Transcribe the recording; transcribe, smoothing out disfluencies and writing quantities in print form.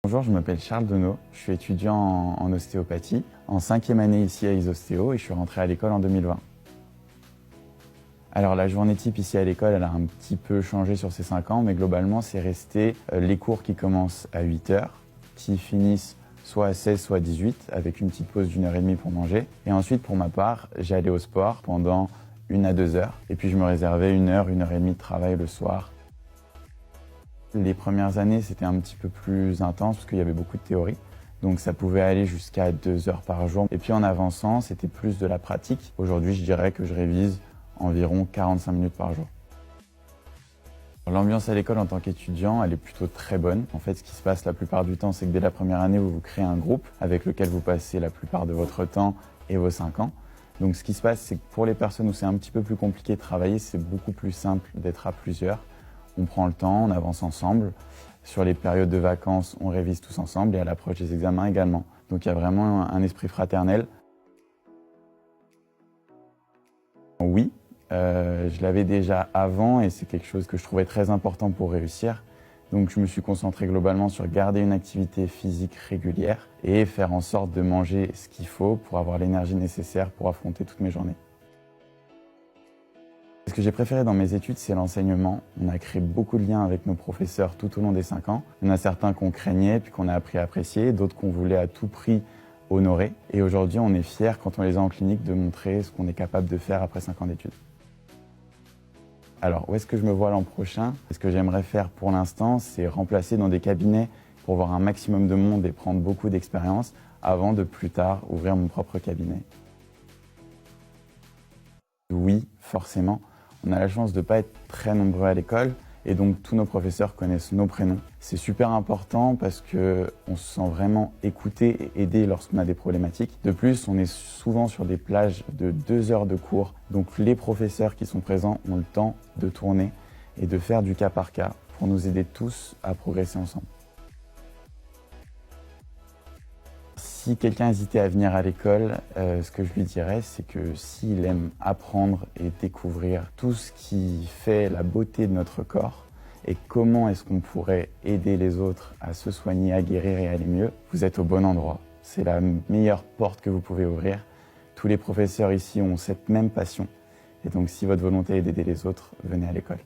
Bonjour, je m'appelle Charles Denot, je suis étudiant en ostéopathie, en 5e année ici à Isostéo et je suis rentré à l'école en 2020. Alors la journée type ici à l'école, elle a un petit peu changé sur ces 5 ans, mais globalement c'est resté les cours qui commencent à 8 h, qui finissent soit à 16, soit à 18, avec une petite pause d'1h30 pour manger. Et ensuite, pour ma part, j'allais au sport pendant 1 à 2 heures, et puis je me réservais 1 heure, 1h30 de travail le soir. Les premières années, c'était un petit peu plus intense parce qu'il y avait beaucoup de théorie. Donc ça pouvait aller jusqu'à 2 heures par jour. Et puis en avançant, c'était plus de la pratique. Aujourd'hui, je dirais que je révise environ 45 minutes par jour. L'ambiance à l'école en tant qu'étudiant, elle est plutôt très bonne. En fait, ce qui se passe la plupart du temps, c'est que dès la première année, vous créez un groupe avec lequel vous passez la plupart de votre temps et vos 5 ans. Donc ce qui se passe, c'est que pour les personnes où c'est un petit peu plus compliqué de travailler, c'est beaucoup plus simple d'être à plusieurs. On prend le temps, on avance ensemble. Sur les périodes de vacances, on révise tous ensemble et à l'approche des examens également. Donc il y a vraiment un esprit fraternel. Oui, je l'avais déjà avant et c'est quelque chose que je trouvais très important pour réussir. Donc je me suis concentré globalement sur garder une activité physique régulière et faire en sorte de manger ce qu'il faut pour avoir l'énergie nécessaire pour affronter toutes mes journées. Ce que j'ai préféré dans mes études, c'est l'enseignement. On a créé beaucoup de liens avec nos professeurs tout au long des 5 ans. Il y en a certains qu'on craignait puis qu'on a appris à apprécier, d'autres qu'on voulait à tout prix honorer. Et aujourd'hui, on est fiers, quand on les a en clinique, de montrer ce qu'on est capable de faire après 5 ans d'études. Alors, où est-ce que je me vois l'an prochain? Ce que j'aimerais faire pour l'instant, c'est remplacer dans des cabinets pour voir un maximum de monde et prendre beaucoup d'expérience avant de plus tard ouvrir mon propre cabinet. Oui, forcément. On a la chance de ne pas être très nombreux à l'école et donc tous nos professeurs connaissent nos prénoms. C'est super important parce qu'on se sent vraiment écouté et aidé lorsqu'on a des problématiques. De plus, on est souvent sur des plages de 2 heures de cours, donc les professeurs qui sont présents ont le temps de tourner et de faire du cas par cas pour nous aider tous à progresser ensemble. Si quelqu'un hésitait à venir à l'école, ce que je lui dirais, c'est que s'il aime apprendre et découvrir tout ce qui fait la beauté de notre corps et comment est-ce qu'on pourrait aider les autres à se soigner, à guérir et à aller mieux, vous êtes au bon endroit. C'est la meilleure porte que vous pouvez ouvrir. Tous les professeurs ici ont cette même passion. Et donc si votre volonté est d'aider les autres, venez à l'école.